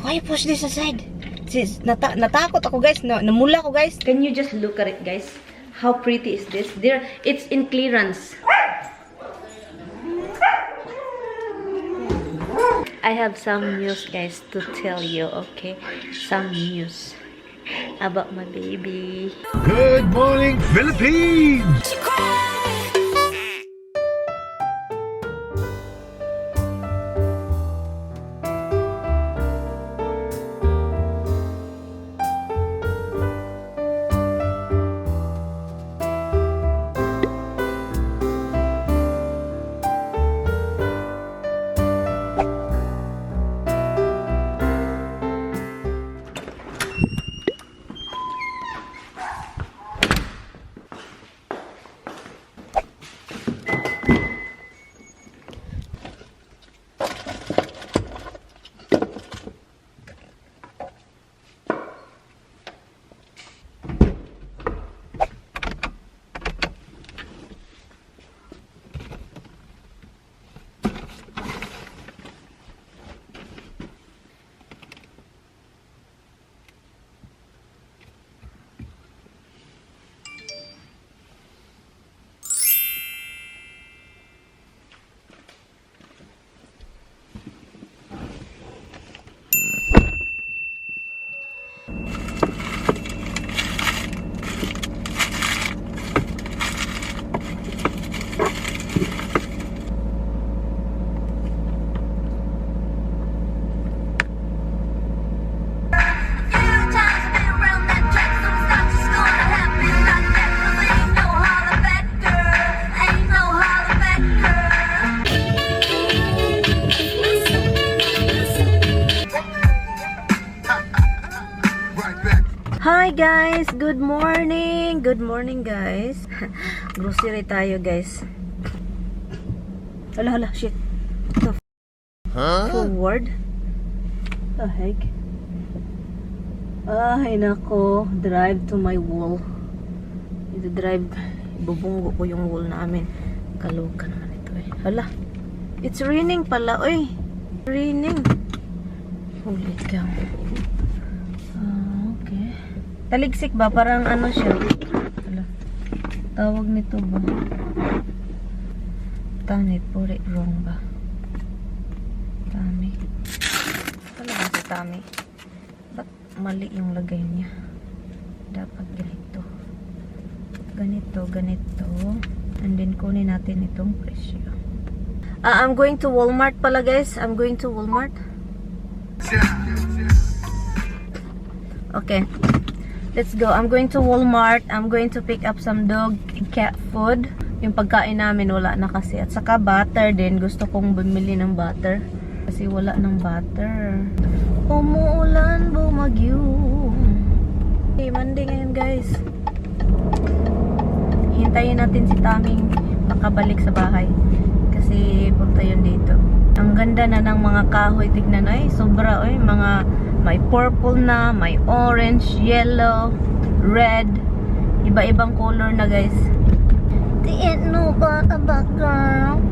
Why you push this aside? Sis, natakot ako guys. Namula ko guys. Can you just look at it guys? How pretty is this? There, it's in clearance. I have some news guys to tell you, okay? Some news about my baby. Good morning, Philippines! Hi guys, good morning. Good morning guys. Grocery tayo guys. Hala, shit. The forward. The heck? Ay nako, drive to my wall. Ito drive, bubunggo ko yung wall namin. Kaluka naman ito eh. Hala, it's raining pala, oy. Raining. Holy cow. Taligsik ba? Parang ano siya? Hala. Tawag nito ba? Tani, puri wrong ba? Tami. Ano ba si Tami? Ba't mali yung lagay niya? Dapat ganito. Ganito. And then kunin natin itong presyo. I'm going to Walmart pala guys. I'm going to Walmart. Okay. Let's go. I'm going to Walmart. I'm going to pick up some dog and cat food. Yung pagkain namin wala na kasi. At saka butter din. Gusto kong bumili ng butter. Kasi wala ng butter. Umuulan, bumagyo. Okay, Monday ngayon guys. Hintayin natin si Taming makabalik sa bahay. Kasi punta yun dito. Ang ganda na ng mga kahoy. Tignan ay, sobra ay. Mga may purple na, may orange, yellow, red. Iba-ibang color na guys. Didn't know about girl.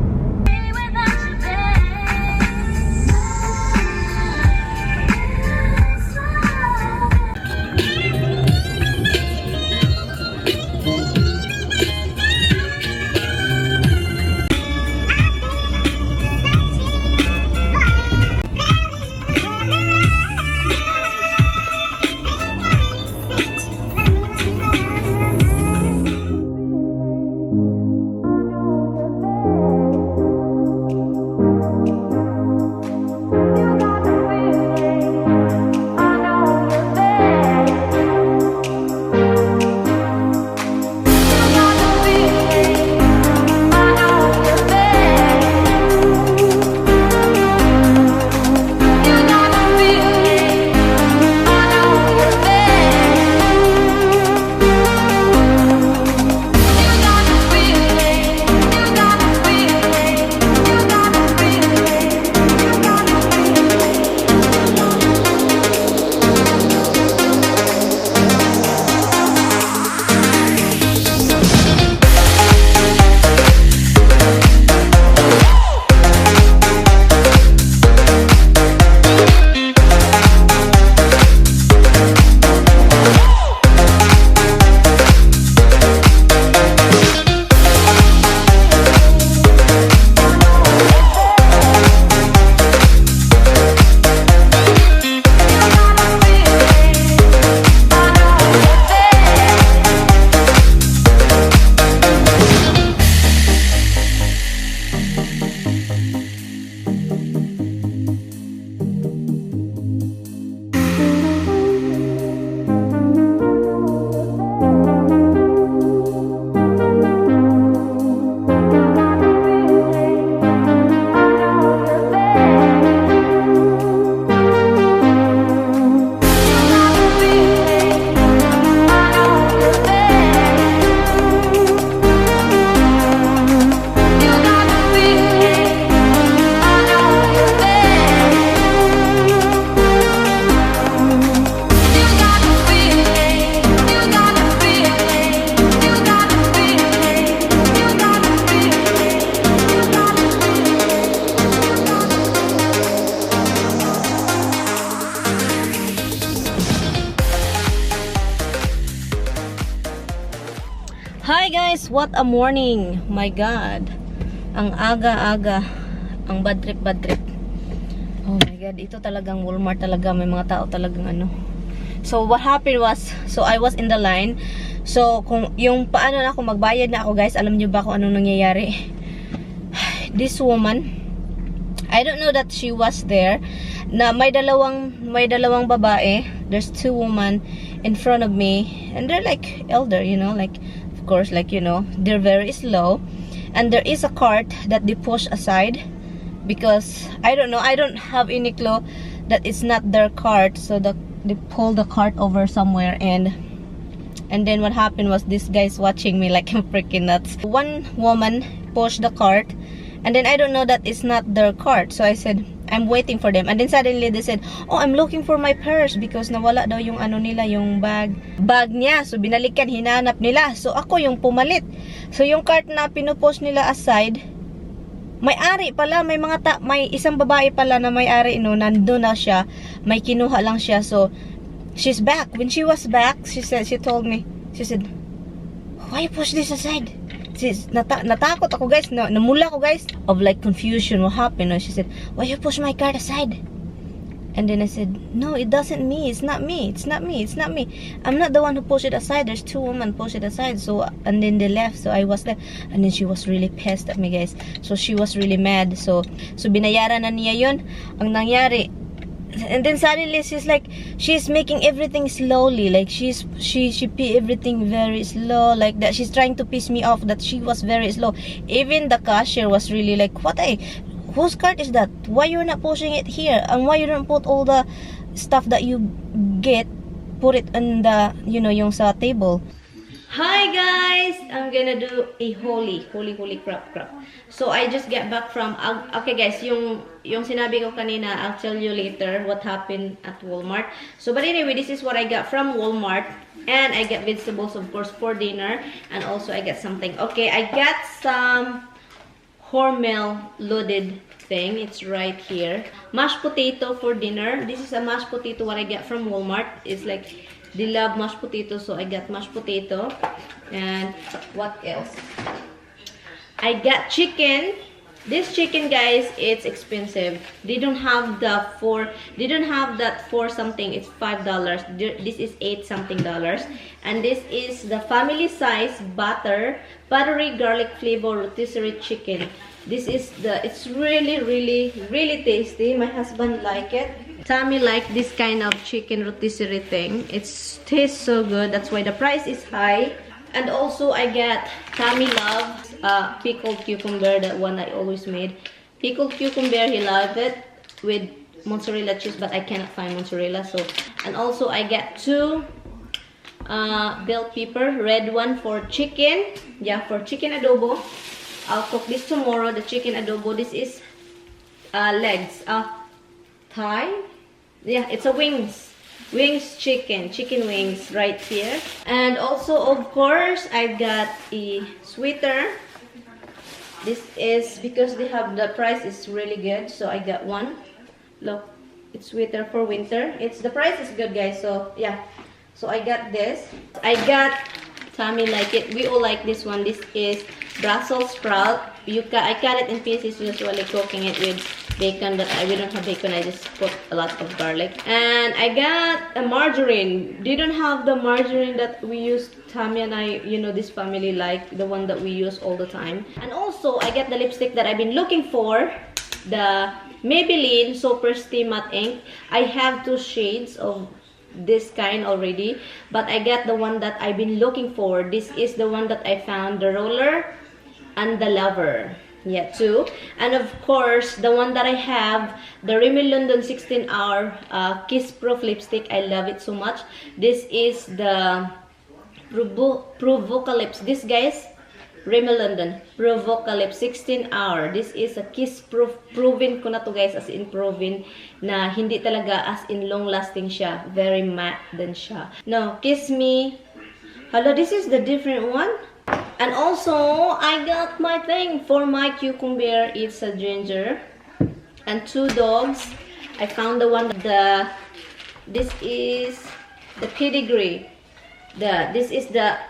guys, what a morning. My God. Ang aga-aga. Ang bad trip, bad trip. Oh my God, ito talagang Walmart talaga. May mga tao talagang ano. So what happened was, so I was in the line. So kung yung paano na ako magbayad na ako guys, alam niyo ba kung anong nangyayari? This woman, I don't know that she was there. Na may dalawang babae. There's two women in front of me, and they're like elder, you know, like of course, like, you know, they're very slow. And there is a cart that they push aside because I don't know, I don't have any clue that it's not their cart. So they pull the cart over somewhere, and then what happened was this guy's watching me like I'm freaking nuts. One woman pushed the cart, and then I don't know that it's not their cart. So I said, I'm waiting for them. And then suddenly they said, oh, I'm looking for my purse because nawala daw yung ano nila, yung bag niya. So binalikan, hinanap nila. So ako yung pumalit. So yung cart na pinupost nila aside, may-ari pala, may isang babae pala na may-ari, no, nandun na siya. May kinuha lang siya. So she's back. When she was back, she told me, she said, why you push this aside? Natakot ako guys, namula ako guys of like confusion. What happened? She said, why you push my cart aside? And then I said, no, it doesn't me, it's not me, it's not me, it's not me, I'm not the one who pushed it aside. There's two women pushed it aside. So and then they left, so I was left. And then she was really pissed at me guys. So she was really mad. So binayaran na niya yun. Ang nangyari, and then suddenly she's making everything slowly, like she pay everything very slow like that. She's trying to piss me off that she was very slow. Even the cashier was really like, whose cart is that? Why you're not pushing it here? And why you don't put all the stuff that you get, put it on the, you know, yung sa table? Hi guys, I'm gonna do a holy crap. So I just get back from, okay guys, yung sinabi ko kanina, I'll tell you later what happened at Walmart. So but anyway, this is what I got from Walmart. And I get vegetables, of course, for dinner. And also I get something. Okay, I got some Hormel loaded thing. It's right here. Mashed potato for dinner. This is a mashed potato what I get from Walmart. It's like, they love mashed potato, so I got mashed potato. And what else? I got chicken. This chicken, guys, it's expensive. They don't have that for something. It's $5. This is $8 something. And this is the family size buttery garlic flavor rotisserie chicken. This is it's really tasty. My husband like it. Tammy like this kind of chicken rotisserie thing. It tastes so good. That's why the price is high. And also I get, Tammy loves pickled cucumber, that one I always made. Pickled cucumber, he loved it with mozzarella cheese, but I cannot find mozzarella. So, and also I get two bell pepper, red one for chicken. Yeah, for chicken adobo. I'll cook this tomorrow, the chicken adobo. This is legs, thigh. Yeah, it's a wings chicken wings right here. And also, of course, I got a sweater. This is because they have, the price is really good, so I got one. Look, it's sweater for winter. The price is good, guys. So yeah, so I got this. I got, Tammy like it, we all like this one. This is Brussels sprout. I cut it in pieces, usually cooking it with bacon, but we don't have bacon. I just put a lot of garlic. And I got a margarine. They don't have the margarine that we use, Tammy and I, you know, this family like the one that we use all the time. And also I got the lipstick that I've been looking for, the Maybelline Super Stay Matte Ink. I have two shades of this kind already, but I got the one that I've been looking for. This is the one that I found, the roller and the lover. Yeah, two. And of course, the one that I have, the Rimmel London 16-hour Kiss Proof lipstick. I love it so much. This is the Provocalypse. This, guys, Rimmel London Provocalypse 16-hour. This is a Kiss Proof. Proven ko na to, guys, as in proven na hindi talaga as in long lasting siya. Very matte din siya. Now, Kiss Me. Hello, this is the different one. And also, I got my thing for my cucumber. It's a ginger. And two dogs. I found the one, this is the pedigree. This is the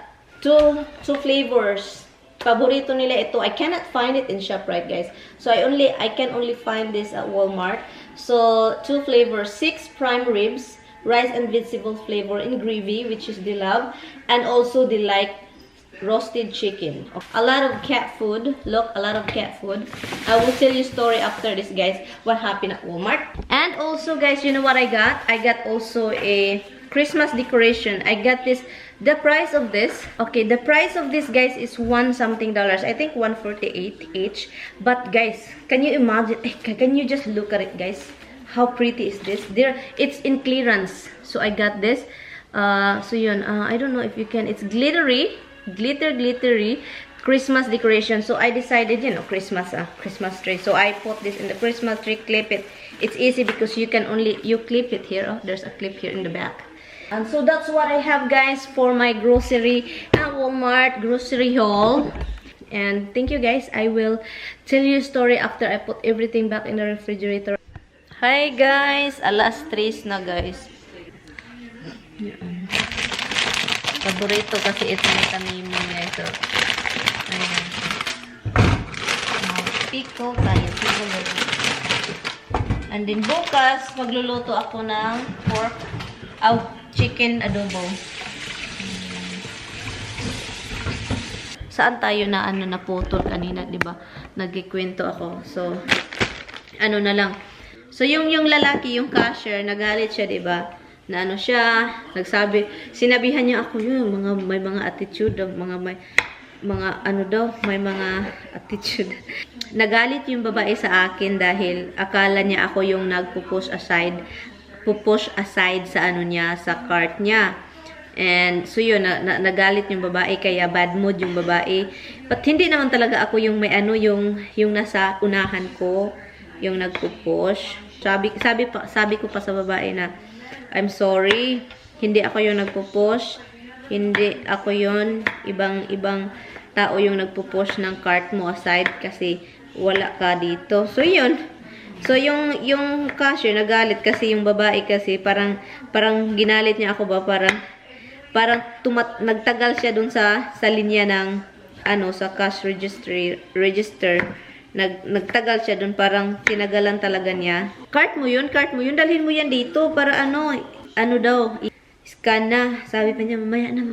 two flavors. Paborito nila ito. I cannot find it in ShopRite, guys. So I can only find this at Walmart. So 2 flavors, 6 prime ribs, rice and vegetable flavor in gravy, which is the love, and also the like roasted chicken. A lot of cat food. Look, a lot of cat food. I will tell you story after this, guys, what happened at Walmart. And also, guys, you know what I got? I got also a Christmas decoration. I got this. The price of this, okay, the price of this, guys, is $1 something. I think $148 each. But guys, can you imagine? Can you just look at it, guys? How pretty is this? It's in clearance. So I got this. So yun, I don't know if you can. It's glittery Christmas decoration. So I decided, you know, Christmas tree. So I put this in the Christmas tree, clip it. It's easy because you clip it here. Oh, there's a clip here in the back. And so that's what I have, guys, for my grocery at Walmart grocery haul. And thank you, guys. I will tell you a story after I put everything back in the refrigerator. Hi, guys. Alas 3 na, guys. Paborito kasi ito ni Tamimi, guys. So, ayan. Piko tayo. And then bukas, magluluto ako ng pork. Chicken adobo. Saan tayo na naputol kanina, 'di ba? Nagkikwento ako. So ano na lang. So yung lalaki, yung cashier, nagalit siya, 'di ba? Na ano siya, sinabihan niya ako yung may mga attitude, may mga attitude. Nagalit yung babae sa akin dahil akala niya ako yung nagpo-push aside sa sa cart niya. And so yun, nagalit yung babae, kaya bad mood yung babae. But hindi naman talaga ako yung may yung nasa unahan ko, yung nagpo-push. Sabi ko pa sa babae na, I'm sorry, hindi ako yung nagpo-push. Hindi ako yun, ibang tao yung nagpo-push ng cart mo aside kasi wala ka dito. So yun. So yung cashier nagalit kasi yung babae kasi parang ginalit niya ako ba, parang nagtagal siya dun sa linya ng sa cash register. Nagtagal siya dun, parang tinagalan talaga niya. Cart mo yun, dalhin mo yan dito para daw scan na. Sabi pa niya, mamaya na.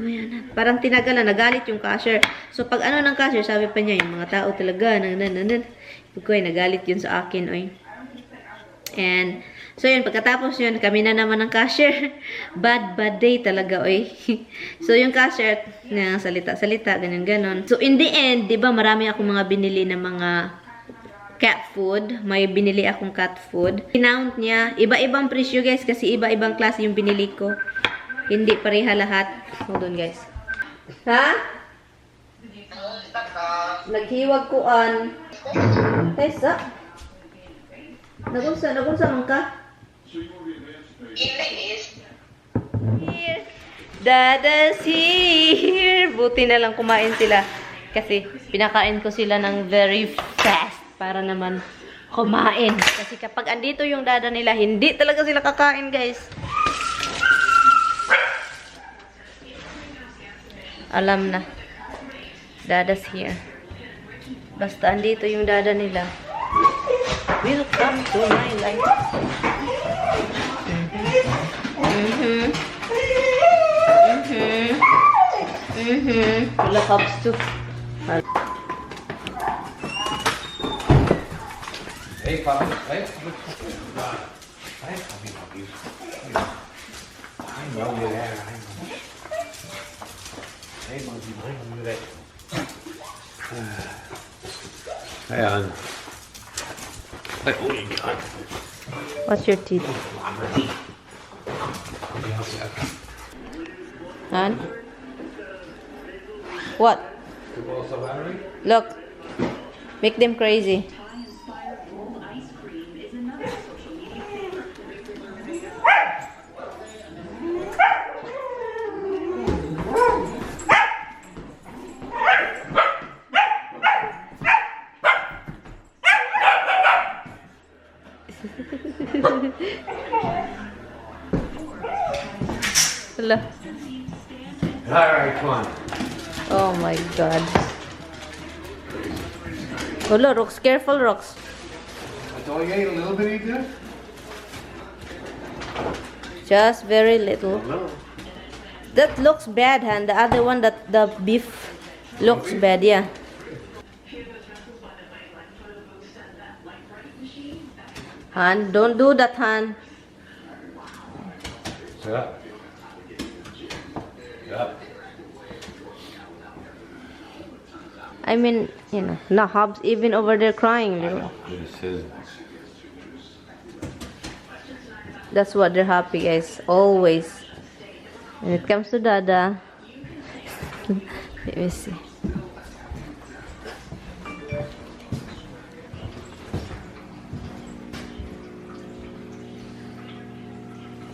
Parang tinagalan, nagalit yung cashier. So pag ng cashier, sabi pa niya, yung mga tao talaga nagalit yun sa akin, oy. And so yun, pagkatapos yun, kami na naman ng cashier. Bad day talaga, oy. So yung cashier, salita, ganun. So in the end, 'di ba, marami akong mga binili na mga cat food. May binili akong cat food. Kinount niya, iba-ibang presyo, guys, kasi iba-ibang klase yung binili ko. Hindi pareha lahat. Hold on, guys. Ha? Naghiwag kuan. Tesa. Nagunsa man ka? Here. Dada's here. Buti na lang kumain sila. Kasi pinakain ko sila ng very fast para naman kumain. Kasi kapag andito yung dada nila, hindi talaga sila kakain, guys. Alam na. Dada's here. Basta andito yung dada nila. Welcome to my life. Wala cups too. Hey, Papa. Hey. I know you're there. Hey, Monkey, you're there. Hey, on. Oh, you got. What's your teeth? Han? What? Look. Make them crazy. All right, come on. Oh my God. Hello, Rox. Careful, Rox. That's all you ate? A little bit, you did? Just very little. No. That looks bad, Han. The other one, that the beef looks bad, yeah. Han, don't do that, Han. Sit up. Sit up. I mean, you know, no, Hobbs even over there crying. Little. This is. That's what they're happy, guys. Always. When it comes to Dada, let me see.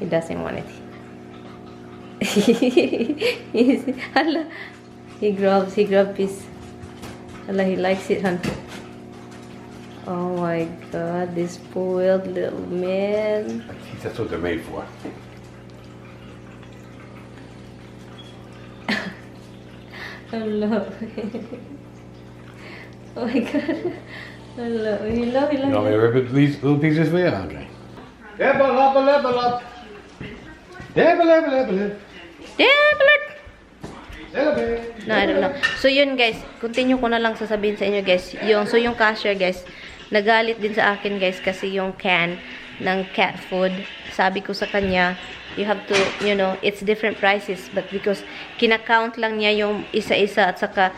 He doesn't want it. Hala, he grabs his. Hala, he likes it, hun. Oh my God, this spoiled little man. That's what they're made for. Hello. Oh my God. Hello. Hello. You want me to rip it, these little pieces for you? Okay. No, I don't know. So yun guys, continue ko na lang sasabihin sa inyo guys. Yung cashier guys, nagalit din sa akin guys kasi yung can ng cat food. Sabi ko sa kanya, you have to, you know, it's different prices. But because kinakount lang niya yung isa-isa at saka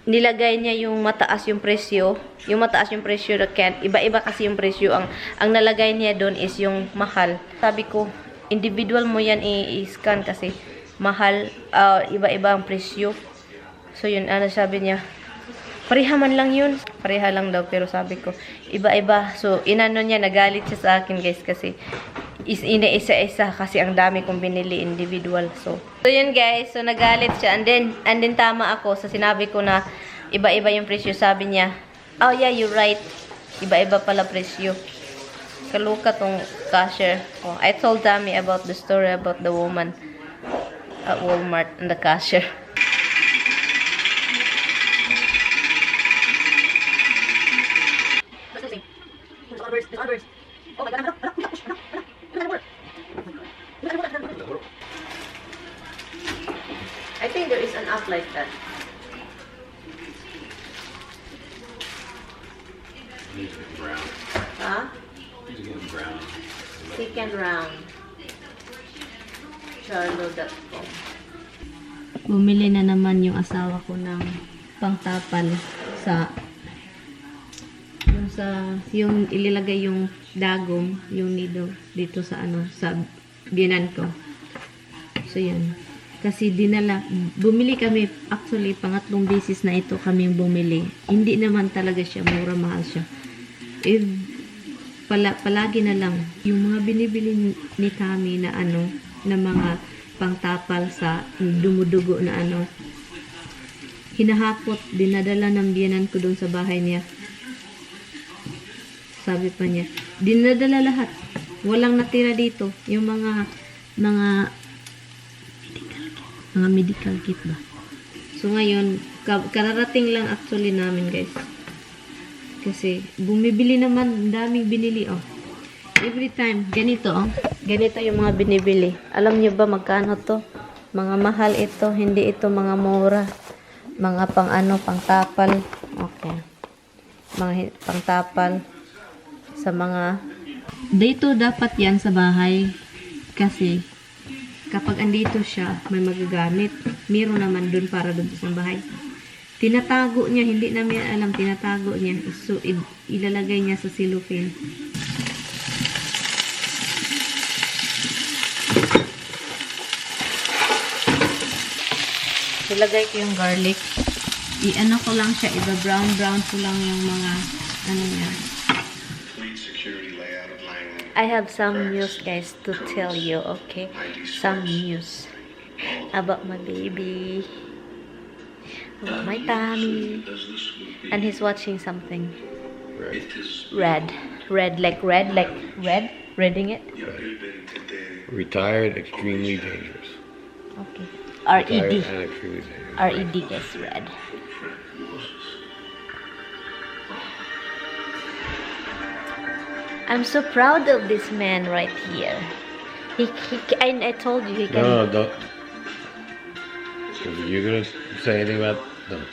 nilagay niya yung mataas yung presyo. Yung mataas yung presyo na can. Iba-iba kasi yung presyo. Ang nalagay niya doon is yung mahal. Sabi ko, individual mo yan i-scan kasi mahal, iba-iba ang presyo. So yun, ano sabi niya, pareha man lang yun. Pareha lang daw, pero sabi ko, iba-iba. So, inano niya, nagalit siya sa akin guys kasi isa-isa kasi ang dami kong binili individual. So yun guys, so nagalit siya. And then tama ako sa sinabi ko na iba-iba yung presyo. Sabi niya, oh yeah, you're right. Iba-iba pala presyo. Kaluka tong cashier. Oh, I told Tammy about the story about the woman at Walmart and the cashier. Oh my God, I think there is an app like that. Brown. Huh? Brown. Second round. Charlo.com. Bumili na naman yung asawa ko ng pangtapal sa yung ililagay yung dagong, yung nido dito sa sa biyanan ko. So yan. Kasi bumili kami, actually pangatlong beses na ito kaming bumili. Hindi naman talaga siya mura, mahal siya. Palagi na lang yung mga binibili ni Tammy na na mga pangtapal sa dumudugo na hinahakot, dinadala ng biyanan ko doon sa bahay niya. Sabi pa niya, dinadala lahat. Walang natira dito. Yung mga medical kit ba. So ngayon, kararating lang actually namin guys. Kasi bumibili naman, daming binili Every time, ganito Ganito yung mga binibili. Alam niyo ba magkano to? Mga mahal ito, hindi ito mga mura. Mga pangtapal. Okay. Mga pangtapal sa mga dito dapat yan sa bahay kasi kapag andito siya may magagamit. Meron naman dun para dun sa bahay. Tinatago niya, hindi namin alam, tinatago niya. So ilalagay niya sa cellophane. Ilagay ko yung garlic. I-ano ko lang siya, brown ko lang yung mga niya. I have some news guys to tell you, okay? Some news about my baby, about my tummy, and he's watching something. Red, like red, reading it. Retired, extremely dangerous. Okay. R-E-D. And extremely dangerous. R-E-D guys, red. I'm so proud of this man right here. I told you he can. No, don't. If you're gonna say anything about them.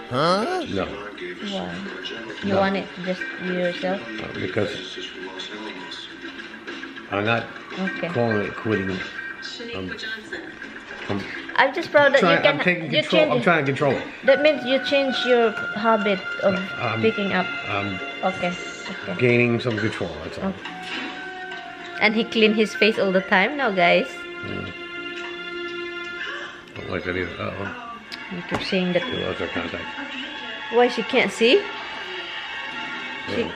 Huh? No. Why? You want it just you yourself? Because I'm not Okay. calling it quitting. I'm just proud that you can. I'm taking You control. I'm change. trying to control it. That means you change your habit of picking up. I'm Okay. Okay. gaining some control. That's all. Okay. And he clean his face all the time now, guys. Don't like that either. Uh-oh. You keep saying that. We lost our contact. Why she can't see? She.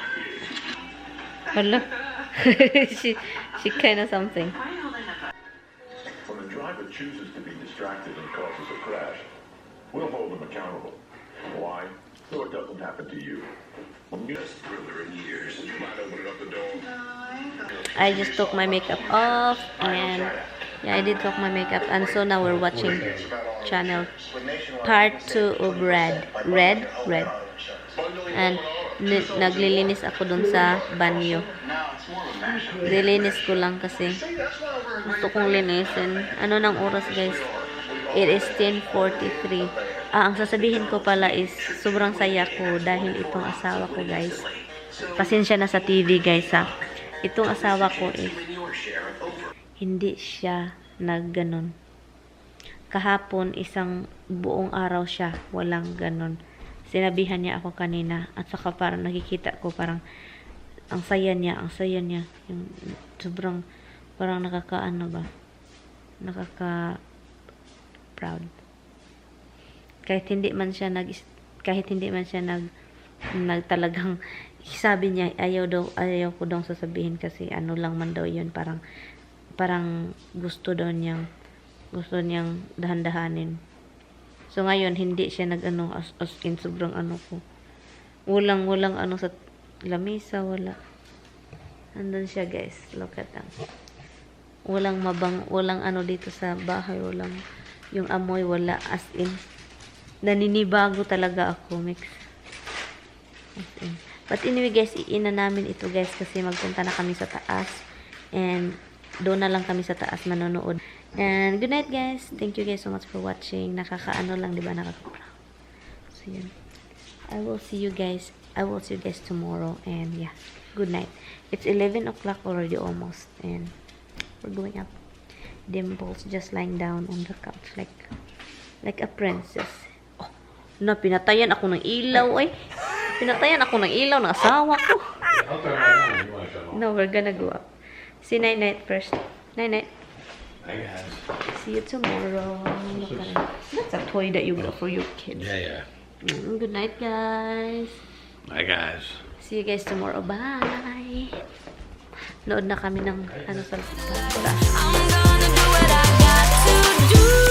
Hala. she kind of something. When the driver chooses to be distracted and causes a crash, we'll hold them accountable. Why? So it doesn't happen to you. When you thriller in years, you might open up the door. I just took my makeup off and yeah, I did took my makeup and so now we're watching channel part 2 of Red. And naglilinis ako dun sa banyo. Nilinis ko lang kasi gusto kong linisin. Ano ng oras guys? It is 10:43. Ang sasabihin ko pala is sobrang saya ko dahil itong asawa ko guys. Pasensya na sa TV guys ha. Itong asawa ko is hindi siya nagganon. Kahapon isang buong araw siya walang ganon. Sinabihan niya ako kanina at saka parang nakikita ko parang ang saya niya. Yung sobrang parang nakakaano ba? Proud. Kahit hindi man siya talagang sabi niya ayaw ko daw sasabihin kasi ano lang man daw yun parang gusto niyang dahan-dahanin. So ngayon hindi siya nag-ano as in sobrang ano ko. Walang ano sa lamisa, wala. Andun siya guys, look at that. Walang ano dito sa bahay, walang yung amoy wala as in. Naninibago talaga ako mix. As in. But anyway guys, iina namin ito guys kasi magpunta na kami sa taas and doon na lang kami sa taas manonood. And good night guys. Thank you guys so much for watching. Nakakaano lang, di ba? Nakaka-proud. So yun. I will see you guys tomorrow and yeah. Good night. It's 11 o'clock already almost and we're going up. Dimples just lying down on the couch like a princess. Oh, na pinatayan ako ng ilaw ay. Pinatayan ako ng ilaw ng asawa ko. No, we're gonna go up. See night first. Night. Hi guys. See you tomorrow. That's a toy that you got for your kids. Yeah. Good night, guys. Hi guys. See you guys tomorrow. Bye. Nood na kami ng ano sa I'm gonna do what I got to do.